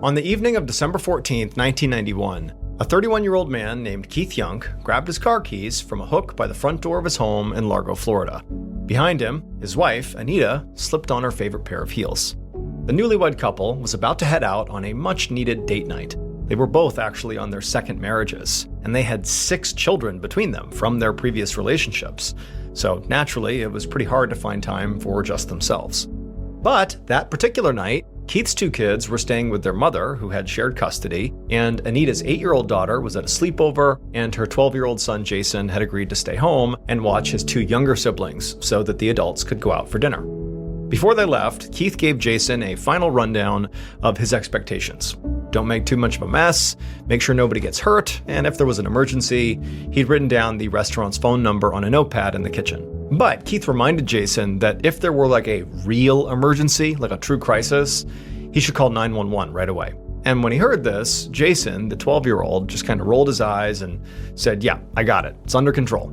On the evening of December 14th, 1991, a 31-year-old man named Keith Young grabbed his car keys from a hook by the front door of his home in Largo, Florida. Behind him, his wife, Anita, slipped on her favorite pair of heels. The newlywed couple was about to head out on a much-needed date night. They were both actually on their second marriages, and they had 6 children between them from their previous relationships. So naturally, it was pretty hard to find time for just themselves. But that particular night, Keith's 2 kids were staying with their mother, who had shared custody, and Anita's 8-year-old daughter was at a sleepover, and her 12-year-old son Jason had agreed to stay home and watch his 2 younger siblings so that the adults could go out for dinner. Before they left, Keith gave Jason a final rundown of his expectations. Don't make too much of a mess, make sure nobody gets hurt, and if there was an emergency, he'd written down the restaurant's phone number on a notepad in the kitchen. But Keith reminded Jason that if there were like a real emergency, like a true crisis, he should call 911 right away. And when he heard this, Jason, the 12-year-old, just kind of rolled his eyes and said, "Yeah, I got it. It's under control."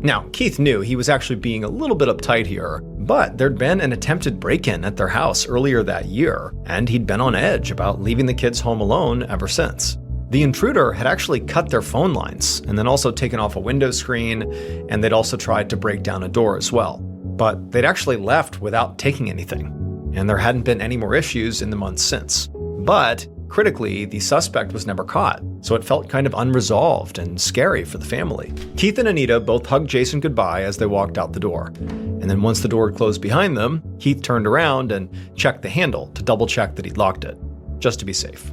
Now, Keith knew he was actually being a little bit uptight here, but there'd been an attempted break-in at their house earlier that year, and he'd been on edge about leaving the kids home alone ever since. The intruder had actually cut their phone lines and then also taken off a window screen, and they'd also tried to break down a door as well. But they'd actually left without taking anything, and there hadn't been any more issues in the months since. But critically, the suspect was never caught, so it felt kind of unresolved and scary for the family. Keith and Anita both hugged Jason goodbye as they walked out the door. And then once the door had closed behind them, Keith turned around and checked the handle to double check that he'd locked it, just to be safe.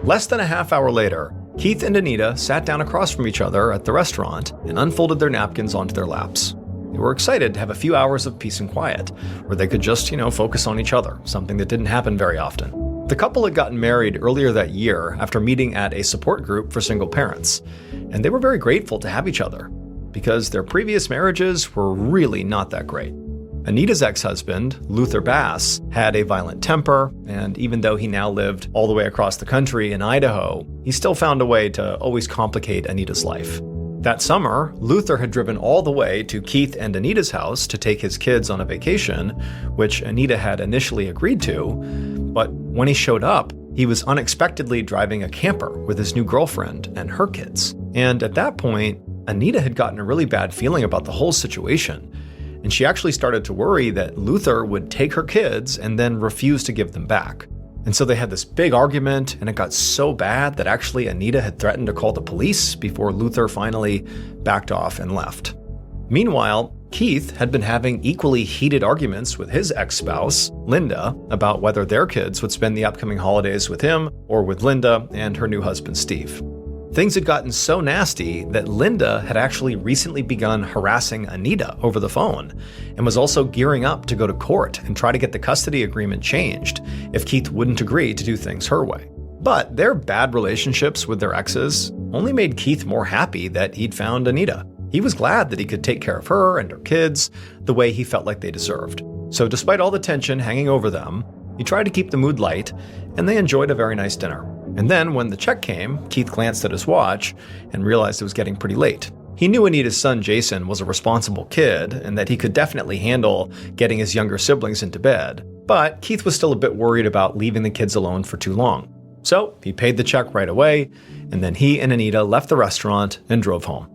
Less than a half hour later, Keith and Anita sat down across from each other at the restaurant and unfolded their napkins onto their laps. They were excited to have a few hours of peace and quiet, where they could just, focus on each other, something that didn't happen very often. The couple had gotten married earlier that year after meeting at a support group for single parents, and they were very grateful to have each other, because their previous marriages were really not that great. Anita's ex-husband, Luther Bass, had a violent temper, and even though he now lived all the way across the country in Idaho, he still found a way to always complicate Anita's life. That summer, Luther had driven all the way to Keith and Anita's house to take his kids on a vacation, which Anita had initially agreed to, but when he showed up, he was unexpectedly driving a camper with his new girlfriend and her kids. And at that point, Anita had gotten a really bad feeling about the whole situation, and she actually started to worry that Luther would take her kids and then refuse to give them back. And so they had this big argument, and it got so bad that actually Anita had threatened to call the police before Luther finally backed off and left. Meanwhile, Keith had been having equally heated arguments with his ex-spouse, Linda, about whether their kids would spend the upcoming holidays with him or with Linda and her new husband, Steve. Things had gotten so nasty that Linda had actually recently begun harassing Anita over the phone and was also gearing up to go to court and try to get the custody agreement changed if Keith wouldn't agree to do things her way. But their bad relationships with their exes only made Keith more happy that he'd found Anita. He was glad that he could take care of her and her kids the way he felt like they deserved. So despite all the tension hanging over them, he tried to keep the mood light, and they enjoyed a very nice dinner. And then when the check came, Keith glanced at his watch and realized it was getting pretty late. He knew Anita's son Jason was a responsible kid and that he could definitely handle getting his younger siblings into bed, but Keith was still a bit worried about leaving the kids alone for too long. So he paid the check right away, and then he and Anita left the restaurant and drove home.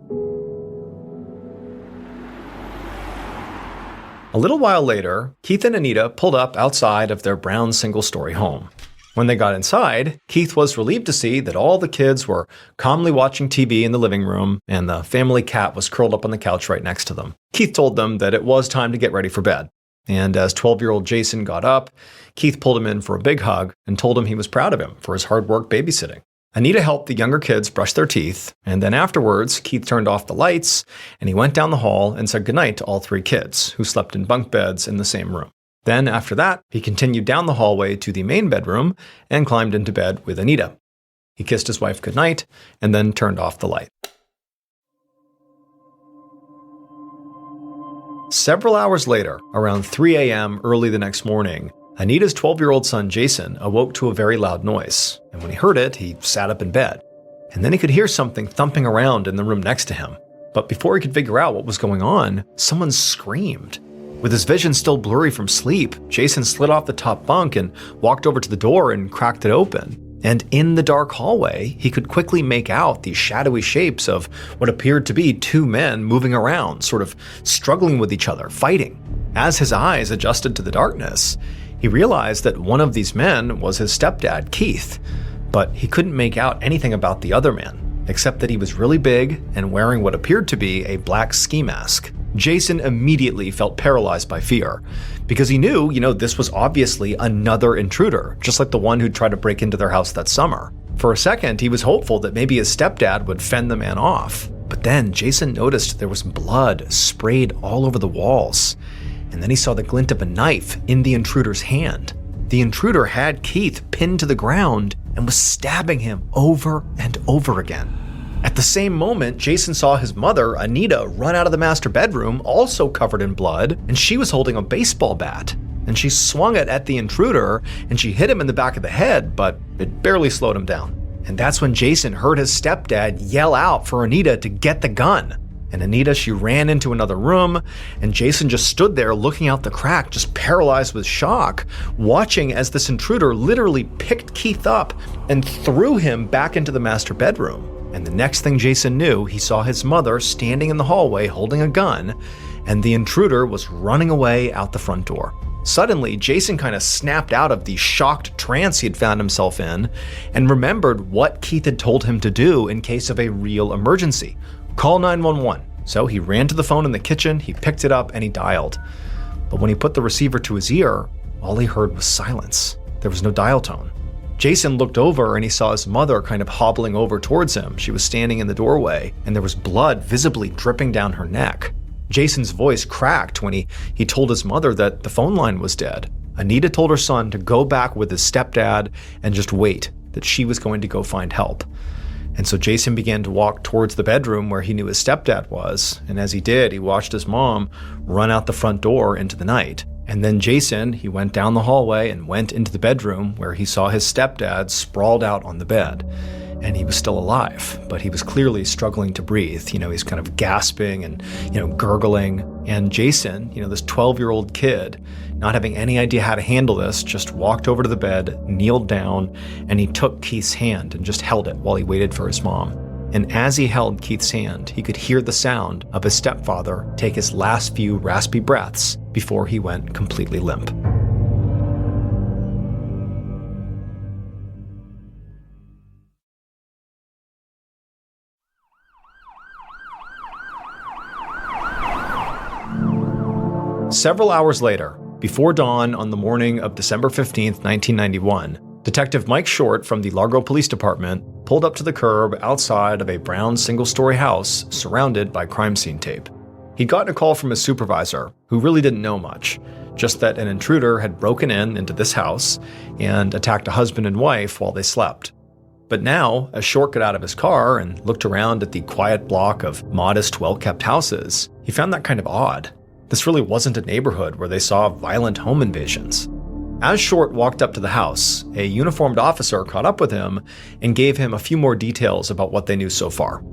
A little while later, Keith and Anita pulled up outside of their brown single-story home. When they got inside, Keith was relieved to see that all the kids were calmly watching TV in the living room, and the family cat was curled up on the couch right next to them. Keith told them that it was time to get ready for bed. And as 12-year-old Jason got up, Keith pulled him in for a big hug and told him he was proud of him for his hard work babysitting. Anita helped the younger kids brush their teeth, and then afterwards, Keith turned off the lights, and he went down the hall and said goodnight to all 3 kids, who slept in bunk beds in the same room. Then, after that, he continued down the hallway to the main bedroom and climbed into bed with Anita. He kissed his wife goodnight and then turned off the light. Several hours later, around 3 a.m. early the next morning, Anita's 12-year-old son Jason awoke to a very loud noise, and when he heard it, he sat up in bed. And then he could hear something thumping around in the room next to him. But before he could figure out what was going on, someone screamed. With his vision still blurry from sleep, Jason slid off the top bunk and walked over to the door and cracked it open. And in the dark hallway, he could quickly make out the shadowy shapes of what appeared to be two men moving around, sort of struggling with each other, fighting. As his eyes adjusted to the darkness, he realized that one of these men was his stepdad, Keith, but he couldn't make out anything about the other man, except that he was really big and wearing what appeared to be a black ski mask. Jason immediately felt paralyzed by fear, because he knew, this was obviously another intruder, just like the one who'd tried to break into their house that summer. For a second, he was hopeful that maybe his stepdad would fend the man off, but then Jason noticed there was blood sprayed all over the walls, and then he saw the glint of a knife in the intruder's hand. The intruder had Keith pinned to the ground and was stabbing him over and over again. At the same moment, Jason saw his mother, Anita, run out of the master bedroom, also covered in blood, and she was holding a baseball bat. And she swung it at the intruder, and she hit him in the back of the head, but it barely slowed him down. And that's when Jason heard his stepdad yell out for Anita to get the gun. And Anita, she ran into another room, and Jason just stood there looking out the crack, just paralyzed with shock, watching as this intruder literally picked Keith up and threw him back into the master bedroom. And the next thing Jason knew, he saw his mother standing in the hallway holding a gun, and the intruder was running away out the front door. Suddenly, Jason kind of snapped out of the shocked trance he had found himself in and remembered what Keith had told him to do in case of a real emergency. Call 911. So he ran to the phone in the kitchen, he picked it up, and he dialed. But when he put the receiver to his ear, all he heard was silence. There was no dial tone. Jason looked over and he saw his mother kind of hobbling over towards him. She was standing in the doorway, and there was blood visibly dripping down her neck. Jason's voice cracked when he told his mother that the phone line was dead. Anita told her son to go back with his stepdad and just wait, that she was going to go find help. And so Jason began to walk towards the bedroom where he knew his stepdad was, and as he did, he watched his mom run out the front door into the night. And then Jason, he went down the hallway and went into the bedroom where he saw his stepdad sprawled out on the bed. And he was still alive, but he was clearly struggling to breathe. He's kind of gasping and, gurgling. And Jason, this 12-year-old kid, not having any idea how to handle this, just walked over to the bed, kneeled down, and he took Keith's hand and just held it while he waited for his mom. And as he held Keith's hand, he could hear the sound of his stepfather take his last few raspy breaths before he went completely limp. Several hours later, before dawn on the morning of December 15th, 1991, Detective Mike Short from the Largo Police Department pulled up to the curb outside of a brown single-story house surrounded by crime scene tape. He'd gotten a call from his supervisor, who really didn't know much, just that an intruder had broken into this house and attacked a husband and wife while they slept. But now, as Short got out of his car and looked around at the quiet block of modest, well-kept houses, he found that kind of odd. This really wasn't a neighborhood where they saw violent home invasions. As Short walked up to the house, a uniformed officer caught up with him and gave him a few more details about what they knew so far.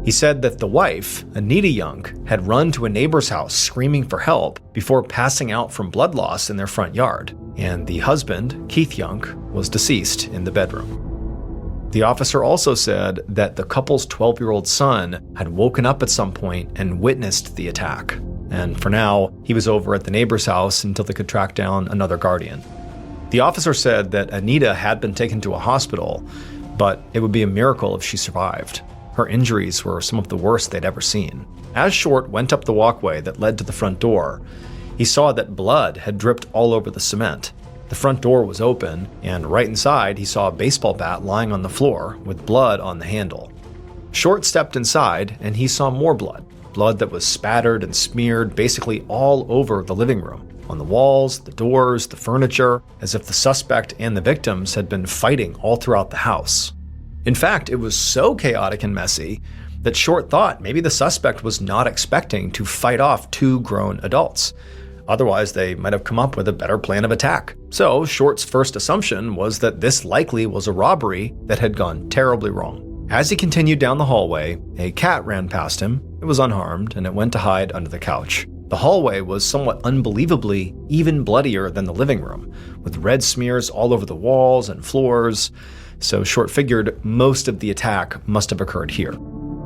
He said that the wife, Anita Young, had run to a neighbor's house screaming for help before passing out from blood loss in their front yard, and the husband, Keith Young, was deceased in the bedroom. The officer also said that the couple's 12-year-old son had woken up at some point and witnessed the attack, and for now, he was over at the neighbor's house until they could track down another guardian. The officer said that Anita had been taken to a hospital, but it would be a miracle if she survived. Her injuries were some of the worst they'd ever seen. As Short went up the walkway that led to the front door, he saw that blood had dripped all over the cement. The front door was open, and right inside he saw a baseball bat lying on the floor with blood on the handle. Short stepped inside, and he saw more blood that was spattered and smeared basically all over the living room, on the walls, the doors, the furniture, as if the suspect and the victims had been fighting all throughout the house. In fact, it was so chaotic and messy that Short thought maybe the suspect was not expecting to fight off two grown adults. Otherwise, they might have come up with a better plan of attack. So Short's first assumption was that this likely was a robbery that had gone terribly wrong. As he continued down the hallway, a cat ran past him. It was unharmed, and it went to hide under the couch. The hallway was somewhat unbelievably even bloodier than the living room, with red smears all over the walls and floors, so Short figured most of the attack must have occurred here.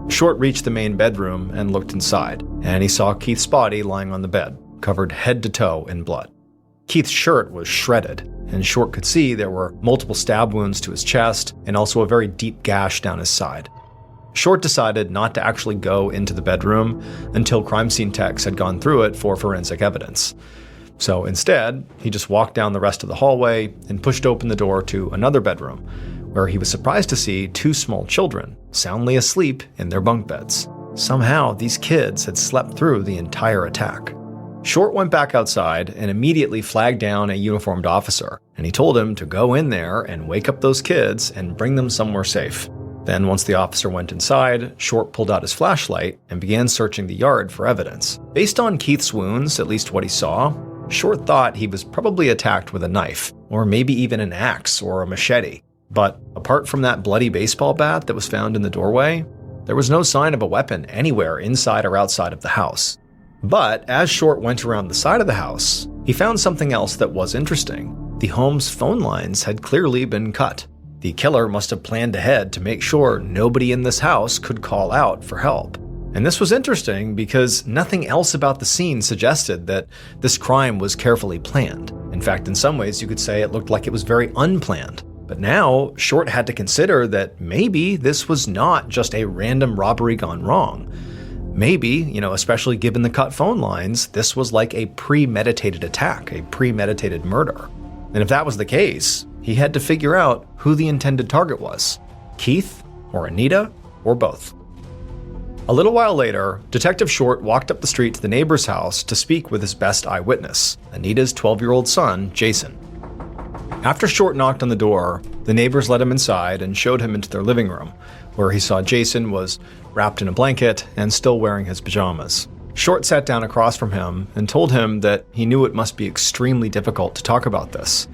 Short reached the main bedroom and looked inside, and he saw Keith's body lying on the bed, covered head to toe in blood. Keith's shirt was shredded, and Short could see there were multiple stab wounds to his chest and also a very deep gash down his side. Short decided not to actually go into the bedroom until crime scene techs had gone through it for forensic evidence. So instead, he just walked down the rest of the hallway and pushed open the door to another bedroom, where he was surprised to see two small children soundly asleep in their bunk beds. Somehow, these kids had slept through the entire attack. Short went back outside and immediately flagged down a uniformed officer, and he told him to go in there and wake up those kids and bring them somewhere safe. Then, once the officer went inside, Short pulled out his flashlight and began searching the yard for evidence. Based on Keith's wounds, at least what he saw, Short thought he was probably attacked with a knife, or maybe even an axe or a machete. But apart from that bloody baseball bat that was found in the doorway, there was no sign of a weapon anywhere inside or outside of the house. But as Short went around the side of the house, he found something else that was interesting. The home's phone lines had clearly been cut. The killer must have planned ahead to make sure nobody in this house could call out for help. And this was interesting because nothing else about the scene suggested that this crime was carefully planned. In fact, in some ways you could say it looked like it was very unplanned. But now, Short had to consider that maybe this was not just a random robbery gone wrong. Maybe, especially given the cut phone lines, this was like a premeditated attack, a premeditated murder. And if that was the case, he had to figure out who the intended target was: Keith, or Anita, or both. A little while later, Detective Short walked up the street to the neighbor's house to speak with his best eyewitness, Anita's 12-year-old son, Jason. After Short knocked on the door, the neighbors let him inside and showed him into their living room, where he saw Jason was wrapped in a blanket and still wearing his pajamas. Short sat down across from him and told him that he knew it must be extremely difficult to talk about this,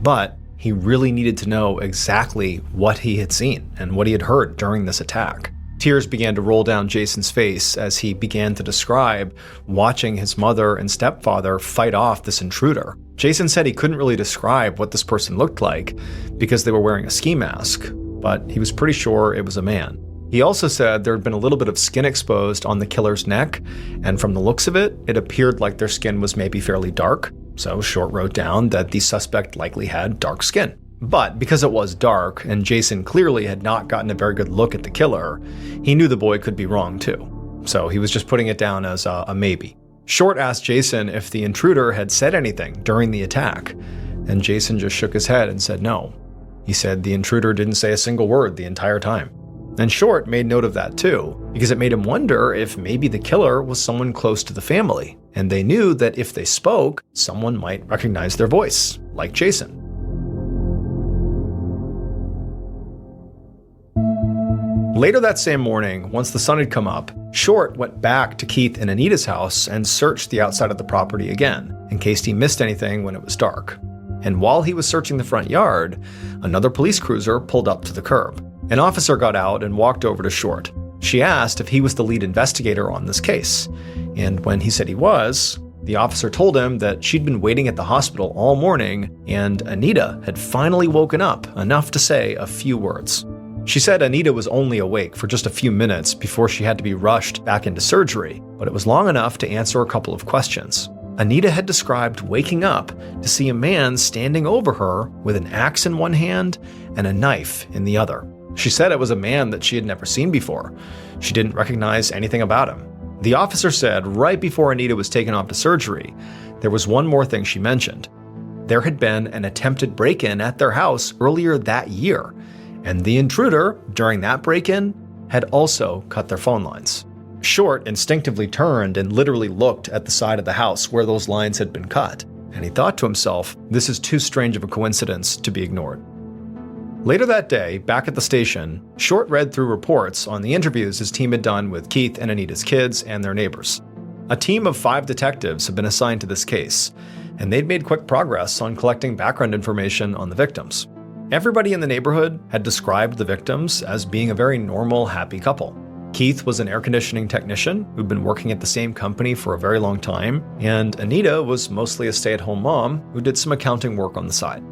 but he really needed to know exactly what he had seen and what he had heard during this attack. Tears began to roll down Jason's face as he began to describe watching his mother and stepfather fight off this intruder. Jason said he couldn't really describe what this person looked like because they were wearing a ski mask, but he was pretty sure it was a man. He also said there had been a little bit of skin exposed on the killer's neck, and from the looks of it, it appeared like their skin was maybe fairly dark. So Short wrote down that the suspect likely had dark skin. But because it was dark, and Jason clearly had not gotten a very good look at the killer, he knew the boy could be wrong too. So he was just putting it down as a maybe. Short asked Jason if the intruder had said anything during the attack, and Jason just shook his head and said no. He said the intruder didn't say a single word the entire time. And Short made note of that too, because it made him wonder if maybe the killer was someone close to the family, and they knew that if they spoke, someone might recognize their voice, like Jason. Later that same morning, once the sun had come up, Short went back to Keith and Anita's house and searched the outside of the property again, in case he missed anything when it was dark. And while he was searching the front yard, another police cruiser pulled up to the curb. An officer got out and walked over to Short. She asked if he was the lead investigator on this case, and when he said he was, the officer told him that she'd been waiting at the hospital all morning and Anita had finally woken up enough to say a few words. She said Anita was only awake for just a few minutes before she had to be rushed back into surgery, but it was long enough to answer a couple of questions. Anita had described waking up to see a man standing over her with an axe in one hand and a knife in the other. She said it was a man that she had never seen before. She didn't recognize anything about him. The officer said right before Anita was taken off to surgery, there was one more thing she mentioned. There had been an attempted break-in at their house earlier that year, and the intruder, during that break-in, had also cut their phone lines. Short instinctively turned and literally looked at the side of the house where those lines had been cut, and he thought to himself, this is too strange of a coincidence to be ignored. Later that day, back at the station, Short read through reports on the interviews his team had done with Keith and Anita's kids and their neighbors. A team of 5 detectives had been assigned to this case, and they'd made quick progress on collecting background information on the victims. Everybody in the neighborhood had described the victims as being a very normal, happy couple. Keith was an air conditioning technician who'd been working at the same company for a very long time, and Anita was mostly a stay-at-home mom who did some accounting work on the side.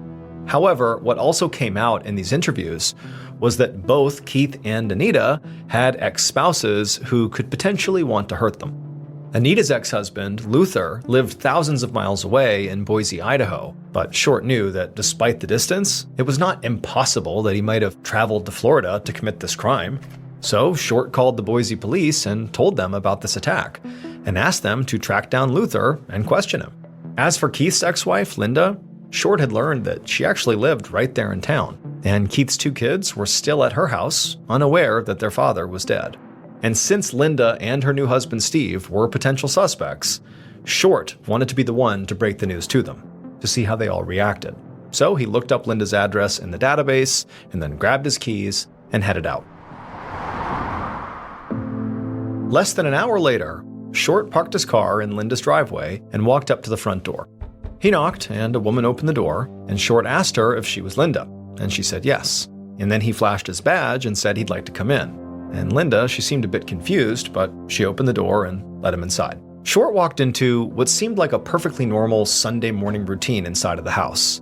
However, what also came out in these interviews was that both Keith and Anita had ex-spouses who could potentially want to hurt them. Anita's ex-husband, Luther, lived thousands of miles away in Boise, Idaho, but Short knew that despite the distance, it was not impossible that he might have traveled to Florida to commit this crime. So Short called the Boise police and told them about this attack, and asked them to track down Luther and question him. As for Keith's ex-wife, Linda, Short had learned that she actually lived right there in town, and Keith's 2 kids were still at her house, unaware that their father was dead. And since Linda and her new husband Steve were potential suspects, Short wanted to be the one to break the news to them, to see how they all reacted. So he looked up Linda's address in the database, and then grabbed his keys and headed out. Less than an hour later, Short parked his car in Linda's driveway and walked up to the front door. He knocked, and a woman opened the door, and Short asked her if she was Linda, and she said yes. And then he flashed his badge and said he'd like to come in. And Linda, she seemed a bit confused, but she opened the door and let him inside. Short walked into what seemed like a perfectly normal Sunday morning routine inside of the house.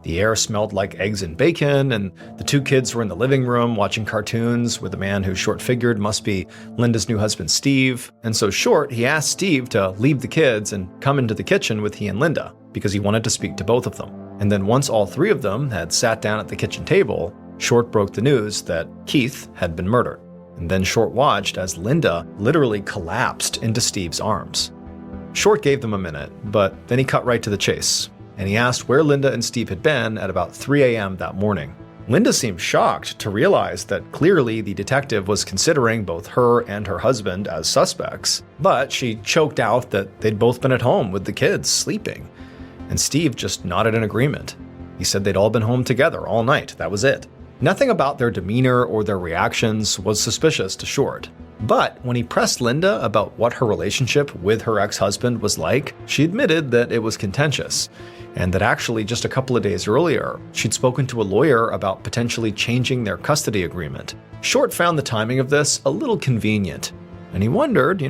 The air smelled like eggs and bacon, and the 2 kids were in the living room watching cartoons with a man who Short figured must be Linda's new husband, Steve. And so Short, he asked Steve to leave the kids and come into the kitchen with he and Linda, because he wanted to speak to both of them. And then once all 3 of them had sat down at the kitchen table, Short broke the news that Keith had been murdered. And then Short watched as Linda literally collapsed into Steve's arms. Short gave them a minute, but then he cut right to the chase, and he asked where Linda and Steve had been at about 3 a.m. that morning. Linda seemed shocked to realize that clearly the detective was considering both her and her husband as suspects, but she choked out that they'd both been at home with the kids sleeping. And Steve just nodded in agreement. He said they'd all been home together all night, that was it. Nothing about their demeanor or their reactions was suspicious to Short. But when he pressed Linda about what her relationship with her ex-husband was like, she admitted that it was contentious, and that actually just a couple of days earlier, she'd spoken to a lawyer about potentially changing their custody agreement. Short found the timing of this a little convenient, and he wondered,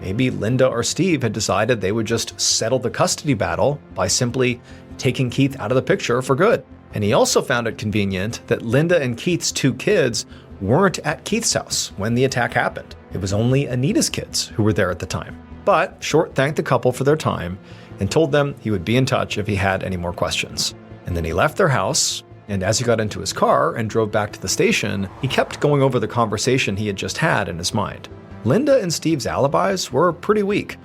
maybe Linda or Steve had decided they would just settle the custody battle by simply taking Keith out of the picture for good. And he also found it convenient that Linda and Keith's 2 kids weren't at Keith's house when the attack happened. It was only Anita's kids who were there at the time. But Short thanked the couple for their time and told them he would be in touch if he had any more questions. And then he left their house, and as he got into his car and drove back to the station, he kept going over the conversation he had just had in his mind. Linda and Steve's alibis were pretty weak.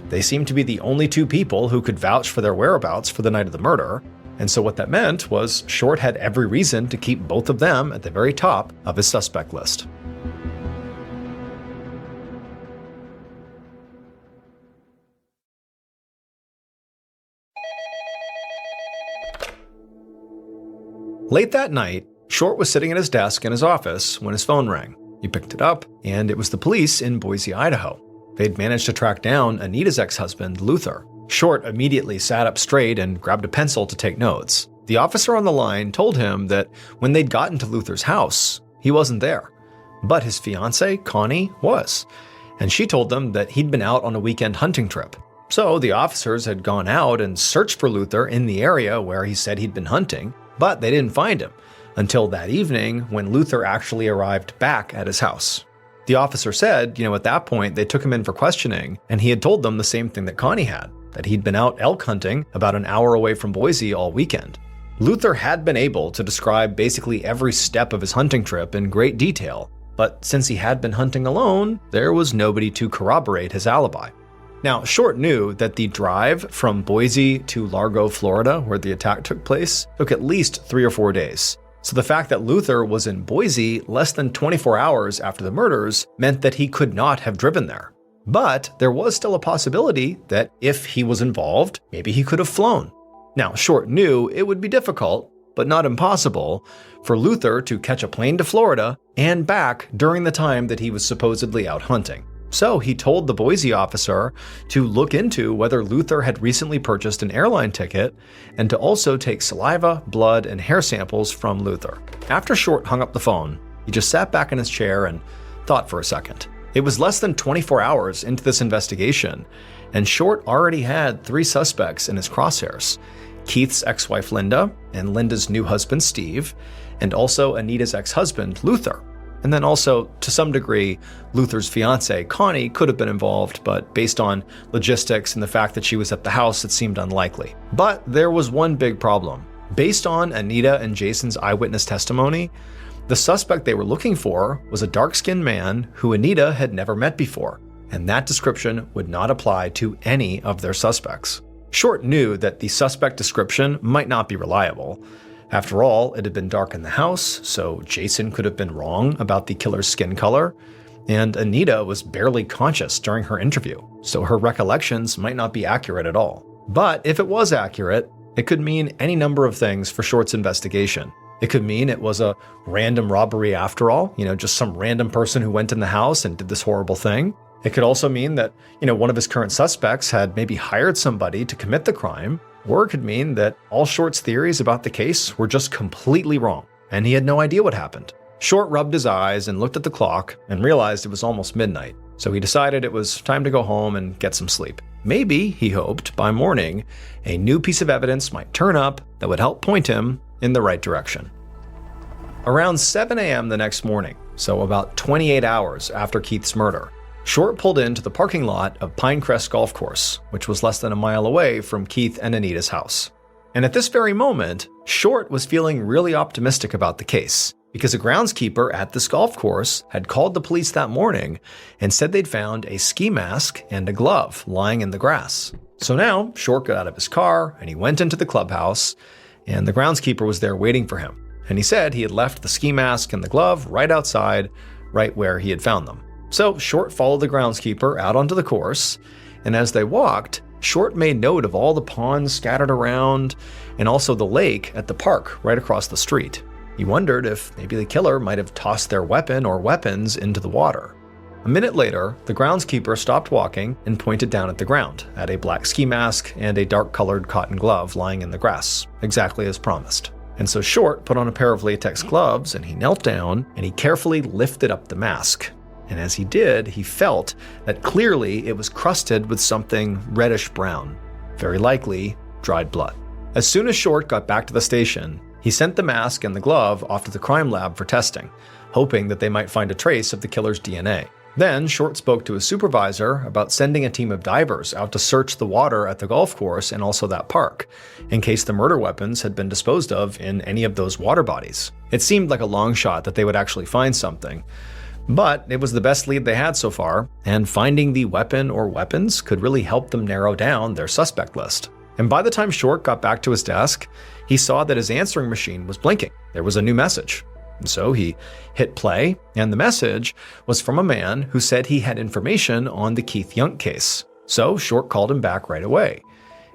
They seemed to be the only 2 people who could vouch for their whereabouts for the night of the murder, and so what that meant was Short had every reason to keep both of them at the very top of his suspect list. Late that night, Short was sitting at his desk in his office when his phone rang. He picked it up, and it was the police in Boise, Idaho. They'd managed to track down Anita's ex-husband, Luther. Short immediately sat up straight and grabbed a pencil to take notes. The officer on the line told him that when they'd gotten to Luther's house, he wasn't there. But his fiancée, Connie, was. And she told them that he'd been out on a weekend hunting trip. So the officers had gone out and searched for Luther in the area where he said he'd been hunting, but they didn't find him until that evening when Luther actually arrived back at his house. The officer said, at that point they took him in for questioning, and he had told them the same thing that Connie had, that he'd been out elk hunting about an hour away from Boise all weekend. Luther had been able to describe basically every step of his hunting trip in great detail, but since he had been hunting alone, there was nobody to corroborate his alibi. Now, Short knew that the drive from Boise to Largo, Florida, where the attack took place, took at least 3 or 4 days. So the fact that Luther was in Boise less than 24 hours after the murders meant that he could not have driven there. But there was still a possibility that if he was involved, maybe he could have flown. Now, Short knew it would be difficult, but not impossible, for Luther to catch a plane to Florida and back during the time that he was supposedly out hunting. So he told the Boise officer to look into whether Luther had recently purchased an airline ticket and to also take saliva, blood, and hair samples from Luther. After Short hung up the phone, he just sat back in his chair and thought for a second. It was less than 24 hours into this investigation, and Short already had 3 suspects in his crosshairs: Keith's ex-wife Linda, and Linda's new husband Steve, and also Anita's ex-husband Luther. And then also, to some degree, Luther's fiancée Connie could have been involved, but based on logistics and the fact that she was at the house, it seemed unlikely. But there was one big problem. Based on Anita and Jason's eyewitness testimony, the suspect they were looking for was a dark-skinned man who Anita had never met before, and that description would not apply to any of their suspects. Short knew that the suspect description might not be reliable. After all, it had been dark in the house, so Jason could have been wrong about the killer's skin color, and Anita was barely conscious during her interview, so her recollections might not be accurate at all. But if it was accurate, it could mean any number of things for Short's investigation. It could mean it was a random robbery after all, just some random person who went in the house and did this horrible thing. It could also mean that, one of his current suspects had maybe hired somebody to commit the crime, or it could mean that all Short's theories about the case were just completely wrong, and he had no idea what happened. Short rubbed his eyes and looked at the clock and realized it was almost midnight, so he decided it was time to go home and get some sleep. Maybe, he hoped, by morning, a new piece of evidence might turn up that would help point him in the right direction. Around 7 a.m. the next morning, so about 28 hours after Keith's murder, Short pulled into the parking lot of Pinecrest Golf Course, which was less than a mile away from Keith and Anita's house. And at this very moment, Short was feeling really optimistic about the case, because a groundskeeper at this golf course had called the police that morning and said they'd found a ski mask and a glove lying in the grass. So now, Short got out of his car and he went into the clubhouse, and the groundskeeper was there waiting for him. And he said he had left the ski mask and the glove right outside, right where he had found them. So Short followed the groundskeeper out onto the course, and as they walked, Short made note of all the ponds scattered around, and also the lake at the park right across the street. He wondered if maybe the killer might have tossed their weapon or weapons into the water. A minute later, the groundskeeper stopped walking and pointed down at the ground, at a black ski mask and a dark-colored cotton glove lying in the grass, exactly as promised. And so Short put on a pair of latex gloves, and he knelt down, and he carefully lifted up the mask. And as he did, he felt that clearly it was crusted with something reddish-brown, very likely dried blood. As soon as Short got back to the station, he sent the mask and the glove off to the crime lab for testing, hoping that they might find a trace of the killer's DNA. Then Short spoke to his supervisor about sending a team of divers out to search the water at the golf course and also that park, in case the murder weapons had been disposed of in any of those water bodies. It seemed like a long shot that they would actually find something, but it was the best lead they had so far, and finding the weapon or weapons could really help them narrow down their suspect list. And by the time Short got back to his desk, he saw that his answering machine was blinking. There was a new message. And so he hit play, and the message was from a man who said he had information on the Keith Young case. So Short called him back right away.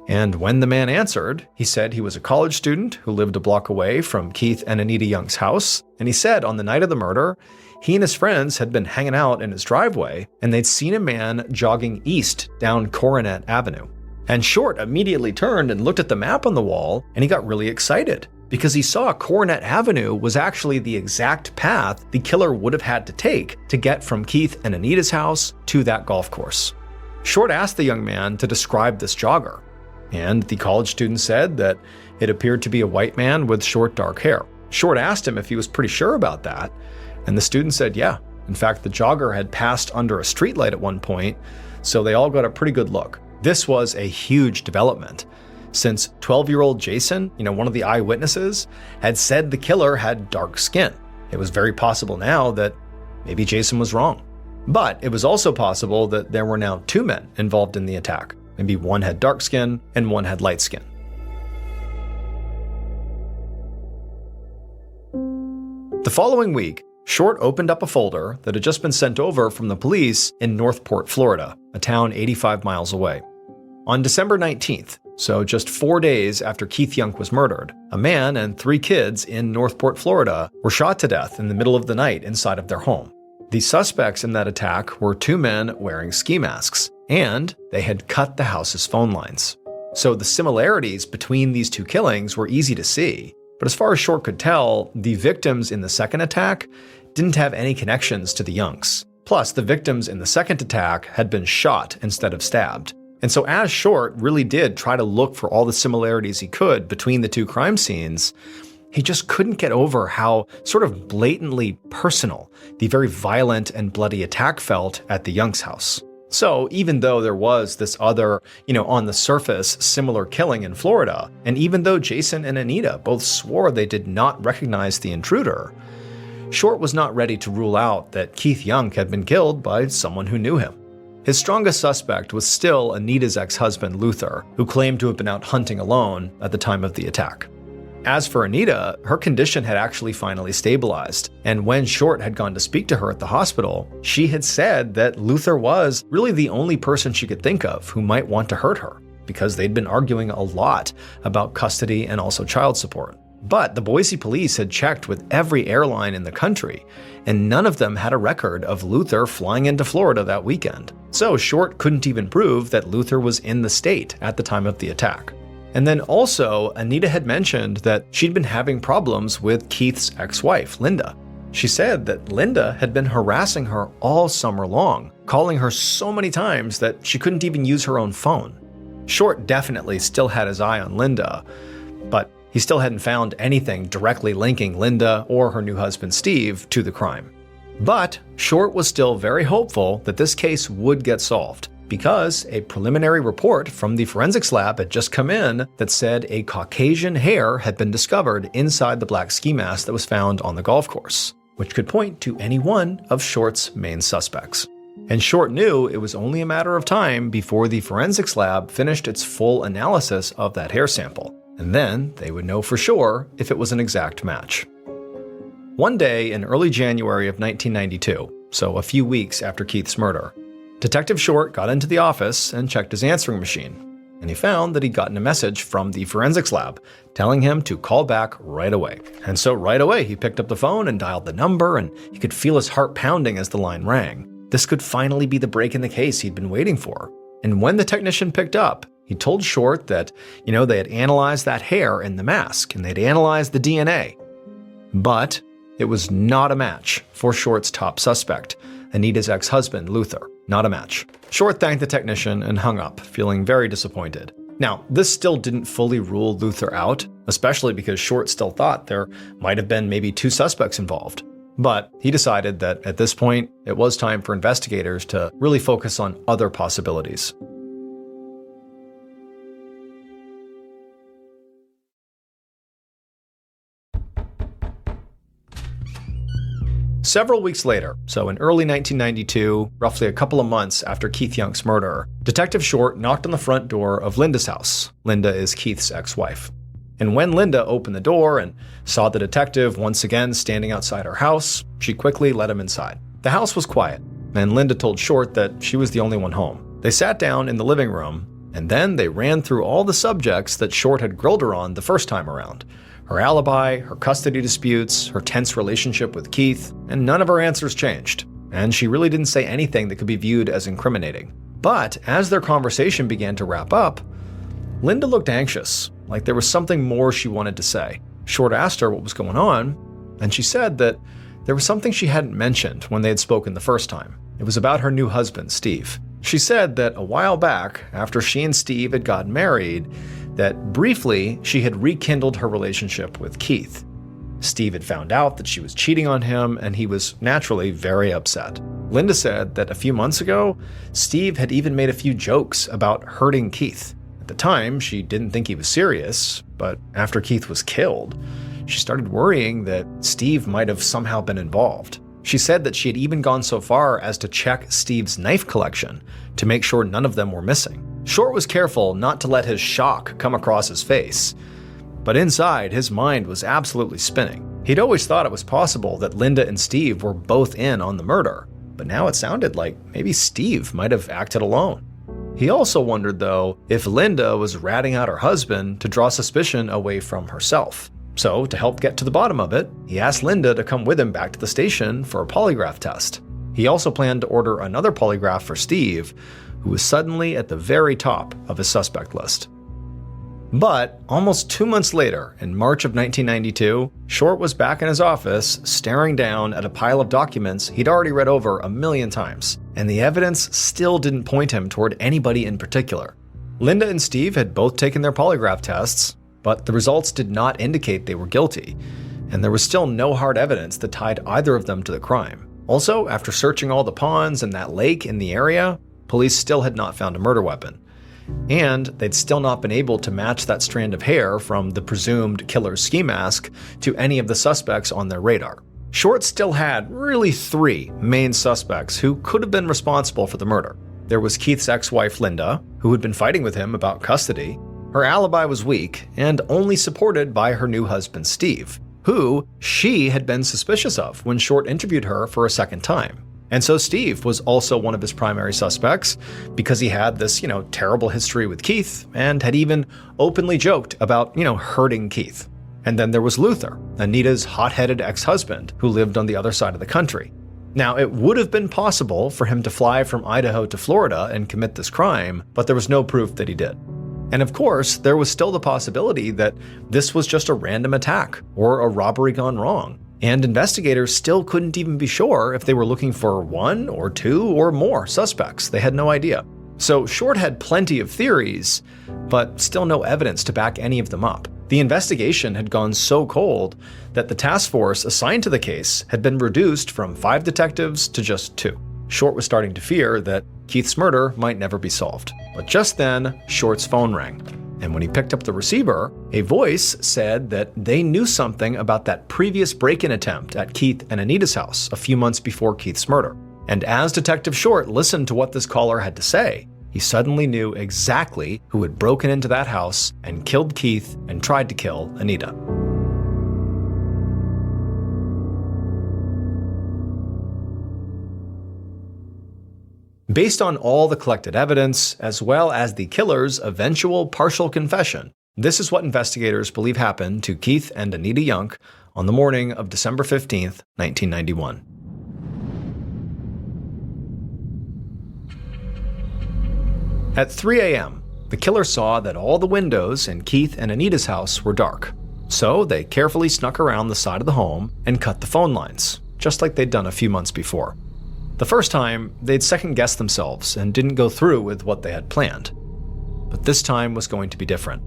And when the man answered, he said he was a college student who lived a block away from Keith and Anita Young's house, and he said on the night of the murder, he and his friends had been hanging out in his driveway, and they'd seen a man jogging east down Coronet Avenue. And Short immediately turned and looked at the map on the wall, and he got really excited, because he saw Coronet Avenue was actually the exact path the killer would have had to take to get from Keith and Anita's house to that golf course. Short asked the young man to describe this jogger, and the college student said that it appeared to be a white man with short dark hair. Short asked him if he was pretty sure about that, and the student said yeah. In fact, the jogger had passed under a streetlight at one point, so they all got a pretty good look. This was a huge development, since 12-year-old Jason, one of the eyewitnesses, had said the killer had dark skin. It was very possible now that maybe Jason was wrong. But it was also possible that there were now 2 men involved in the attack. Maybe one had dark skin and one had light skin. The following week, Short opened up a folder that had just been sent over from the police in Northport, Florida, a town 85 miles away. On December 19th, so just 4 days after Keith Young was murdered, a man and 3 kids in Northport, Florida were shot to death in the middle of the night inside of their home. The suspects in that attack were 2 men wearing ski masks, and they had cut the house's phone lines. So the similarities between these 2 killings were easy to see. But as far as Short could tell, the victims in the second attack didn't have any connections to the Youngs. Plus, the victims in the second attack had been shot instead of stabbed. And so as Short really did try to look for all the similarities he could between the two crime scenes, he just couldn't get over how sort of blatantly personal the very violent and bloody attack felt at the Youngs' house. So even though there was this other, on the surface, similar killing in Florida, and even though Jason and Anita both swore they did not recognize the intruder, Short was not ready to rule out that Keith Young had been killed by someone who knew him. His strongest suspect was still Anita's ex-husband Luther, who claimed to have been out hunting alone at the time of the attack. As for Anita, her condition had actually finally stabilized, and when Short had gone to speak to her at the hospital, she had said that Luther was really the only person she could think of who might want to hurt her, because they'd been arguing a lot about custody and also child support. But the Boise police had checked with every airline in the country, and none of them had a record of Luther flying into Florida that weekend. So Short couldn't even prove that Luther was in the state at the time of the attack. And then also, Anita had mentioned that she'd been having problems with Keith's ex-wife, Linda. She said that Linda had been harassing her all summer long, calling her so many times that she couldn't even use her own phone. Short definitely still had his eye on Linda, but he still hadn't found anything directly linking Linda or her new husband Steve to the crime. But Short was still very hopeful that this case would get solved, because a preliminary report from the forensics lab had just come in that said a Caucasian hair had been discovered inside the black ski mask that was found on the golf course, which could point to any one of Short's main suspects. And Short knew it was only a matter of time before the forensics lab finished its full analysis of that hair sample, and then they would know for sure if it was an exact match. One day in early January of 1992, so a few weeks after Keith's murder, Detective Short got into the office and checked his answering machine, and he found that he'd gotten a message from the forensics lab telling him to call back right away. And so right away he picked up the phone and dialed the number, and he could feel his heart pounding as the line rang. This could finally be the break in the case he'd been waiting for. And when the technician picked up, he told Short that, they had analyzed that hair in the mask and they'd analyzed the DNA. But it was not a match for Short's top suspect, Anita's ex-husband, Luther. Not a match. Short thanked the technician and hung up, feeling very disappointed. Now, this still didn't fully rule Luther out, especially because Short still thought there might have been maybe two suspects involved. But he decided that at this point, it was time for investigators to really focus on other possibilities. Several weeks later, so in early 1992, roughly a couple of months after Keith Young's murder, Detective Short knocked on the front door of Linda's house. Linda is Keith's ex-wife. And when Linda opened the door and saw the detective once again standing outside her house, she quickly let him inside. The house was quiet, and Linda told Short that she was the only one home. They sat down in the living room, and then they ran through all the subjects that Short had grilled her on the first time around. Her alibi, her custody disputes, her tense relationship with Keith, and none of her answers changed. And she really didn't say anything that could be viewed as incriminating. But as their conversation began to wrap up, Linda looked anxious, like there was something more she wanted to say. Short asked her what was going on, and she said that there was something she hadn't mentioned when they had spoken the first time. It was about her new husband, Steve. She said that a while back, after she and Steve had gotten married, that briefly she had rekindled her relationship with Keith. Steve had found out that she was cheating on him, and he was naturally very upset. Linda said that a few months ago, Steve had even made a few jokes about hurting Keith. At the time, she didn't think he was serious, but after Keith was killed, she started worrying that Steve might have somehow been involved. She said that she had even gone so far as to check Steve's knife collection to make sure none of them were missing. Short was careful not to let his shock come across his face, but inside, his mind was absolutely spinning. He'd always thought it was possible that Linda and Steve were both in on the murder, but now it sounded like maybe Steve might have acted alone. He also wondered, though, if Linda was ratting out her husband to draw suspicion away from herself. So, to help get to the bottom of it, he asked Linda to come with him back to the station for a polygraph test. He also planned to order another polygraph for Steve, who was suddenly at the very top of his suspect list. But almost 2 months later, in March of 1992, Short was back in his office staring down at a pile of documents he'd already read over 1,000,000 times, and the evidence still didn't point him toward anybody in particular. Linda and Steve had both taken their polygraph tests, but the results did not indicate they were guilty, and there was still no hard evidence that tied either of them to the crime. Also, after searching all the ponds and that lake in the area, police still had not found a murder weapon. And they'd still not been able to match that strand of hair from the presumed killer's ski mask to any of the suspects on their radar. Short still had really 3 main suspects who could have been responsible for the murder. There was Keith's ex-wife Linda, who had been fighting with him about custody. Her alibi was weak and only supported by her new husband Steve, who she had been suspicious of when Short interviewed her for a second time. And so Steve was also one of his primary suspects because he had this, terrible history with Keith and had even openly joked about, hurting Keith. And then there was Luther, Anita's hot-headed ex-husband who lived on the other side of the country. Now, it would have been possible for him to fly from Idaho to Florida and commit this crime, but there was no proof that he did. And of course, there was still the possibility that this was just a random attack or a robbery gone wrong. And investigators still couldn't even be sure if they were looking for 1 or 2 or more suspects. They had no idea. So Short had plenty of theories, but still no evidence to back any of them up. The investigation had gone so cold that the task force assigned to the case had been reduced from 5 detectives to just 2. Short was starting to fear that Keith's murder might never be solved. But just then, Short's phone rang. And when he picked up the receiver, a voice said that they knew something about that previous break-in attempt at Keith and Anita's house a few months before Keith's murder. And as Detective Short listened to what this caller had to say, he suddenly knew exactly who had broken into that house and killed Keith and tried to kill Anita. Based on all the collected evidence, as well as the killer's eventual partial confession, this is what investigators believe happened to Keith and Anita Young on the morning of December 15th, 1991. At 3 a.m., the killer saw that all the windows in Keith and Anita's house were dark. So they carefully snuck around the side of the home and cut the phone lines, just like they'd done a few months before. The first time, they'd second-guessed themselves and didn't go through with what they had planned. But this time was going to be different.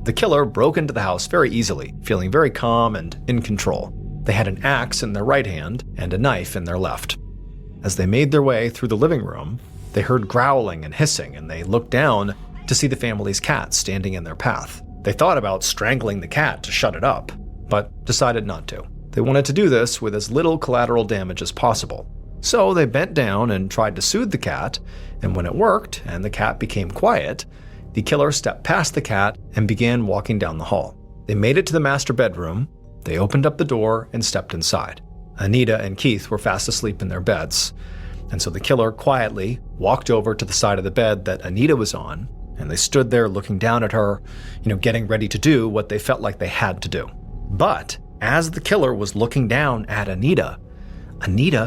The killer broke into the house very easily, feeling very calm and in control. They had an axe in their right hand and a knife in their left. As they made their way through the living room, they heard growling and hissing, and they looked down to see the family's cat standing in their path. They thought about strangling the cat to shut it up, but decided not to. They wanted to do this with as little collateral damage as possible. So they bent down and tried to soothe the cat, and when it worked and the cat became quiet, the killer stepped past the cat and began walking down the hall. They made it to the master bedroom, they opened up the door and stepped inside. Anita and Keith were fast asleep in their beds, and so the killer quietly walked over to the side of the bed that Anita was on, and they stood there looking down at her, getting ready to do what they felt like they had to do. But as the killer was looking down at Anita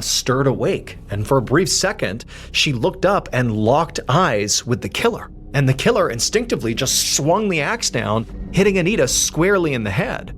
stirred awake, and for a brief second, she looked up and locked eyes with the killer. And the killer instinctively just swung the axe down, hitting Anita squarely in the head.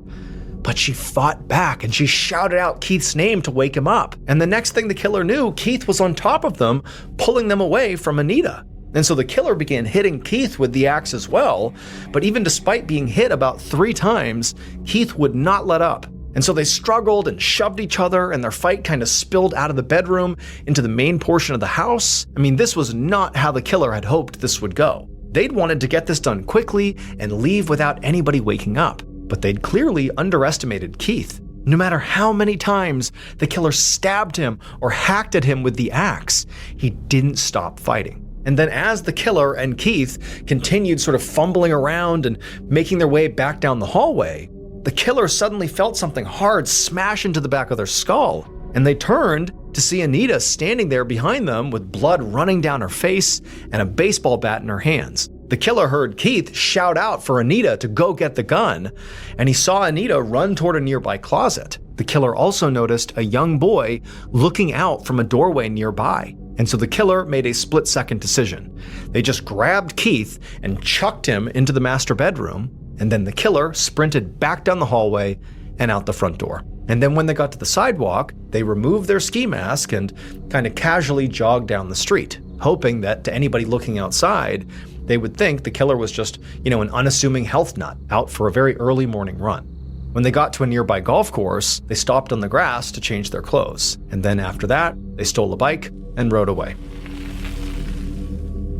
But she fought back and she shouted out Keith's name to wake him up. And the next thing the killer knew, Keith was on top of them, pulling them away from Anita. And so the killer began hitting Keith with the axe as well, but even despite being hit about 3 times, Keith would not let up. And so they struggled and shoved each other, and their fight kind of spilled out of the bedroom into the main portion of the house. This was not how the killer had hoped this would go. They'd wanted to get this done quickly and leave without anybody waking up, but they'd clearly underestimated Keith. No matter how many times the killer stabbed him or hacked at him with the axe, he didn't stop fighting. And then as the killer and Keith continued sort of fumbling around and making their way back down the hallway, the killer suddenly felt something hard smash into the back of their skull, and they turned to see Anita standing there behind them with blood running down her face and a baseball bat in her hands. The killer heard Keith shout out for Anita to go get the gun, and he saw Anita run toward a nearby closet. The killer also noticed a young boy looking out from a doorway nearby, and so the killer made a split-second decision. They just grabbed Keith and chucked him into the master bedroom, and then the killer sprinted back down the hallway and out the front door. And then when they got to the sidewalk, they removed their ski mask and kind of casually jogged down the street, hoping that to anybody looking outside, they would think the killer was just, an unassuming health nut out for a very early morning run. When they got to a nearby golf course, they stopped on the grass to change their clothes. And then after that, they stole a bike and rode away.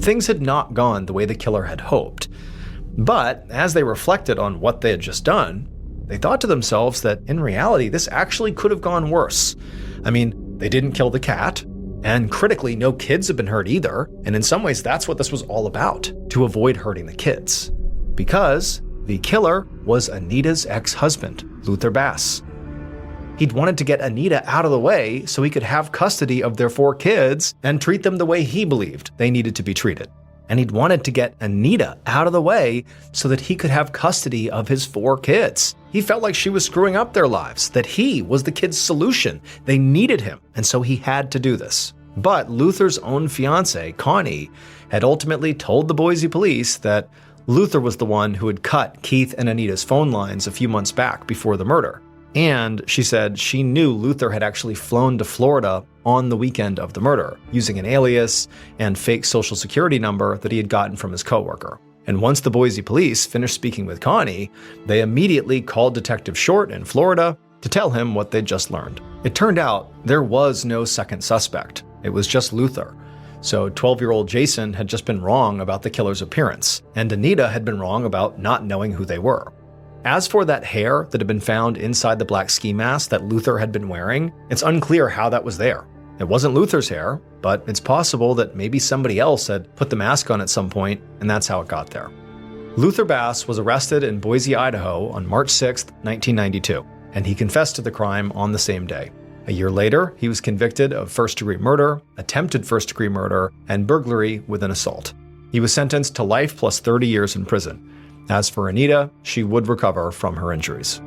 Things had not gone the way the killer had hoped. But as they reflected on what they had just done, they thought to themselves that in reality, this actually could have gone worse. I mean, they didn't kill the cat, and critically, no kids have been hurt either. And in some ways, that's what this was all about, to avoid hurting the kids. Because the killer was Anita's ex-husband, Luther Bass. He'd wanted to get Anita out of the way so he could have custody of their 4 kids and treat them the way he believed they needed to be treated. And he'd wanted to get Anita out of the way so that he could have custody of his 4 kids. He felt like she was screwing up their lives, that he was the kids' solution. They needed him, and so he had to do this. But Luther's own fiancée, Connie, had ultimately told the Boise police that Luther was the one who had cut Keith and Anita's phone lines a few months back before the murder. And she said she knew Luther had actually flown to Florida on the weekend of the murder, using an alias and fake social security number that he had gotten from his coworker. And once the Boise police finished speaking with Connie, they immediately called Detective Short in Florida to tell him what they'd just learned. It turned out there was no second suspect. It was just Luther. So 12-year-old Jason had just been wrong about the killer's appearance, and Anita had been wrong about not knowing who they were. As for that hair that had been found inside the black ski mask that Luther had been wearing, it's unclear how that was there. It wasn't Luther's hair, but it's possible that maybe somebody else had put the mask on at some point, and that's how it got there. Luther Bass was arrested in Boise, Idaho on March 6, 1992, and he confessed to the crime on the same day. A year later, he was convicted of first-degree murder, attempted first-degree murder, and burglary with an assault. He was sentenced to life plus 30 years in prison. As for Anita, she would recover from her injuries.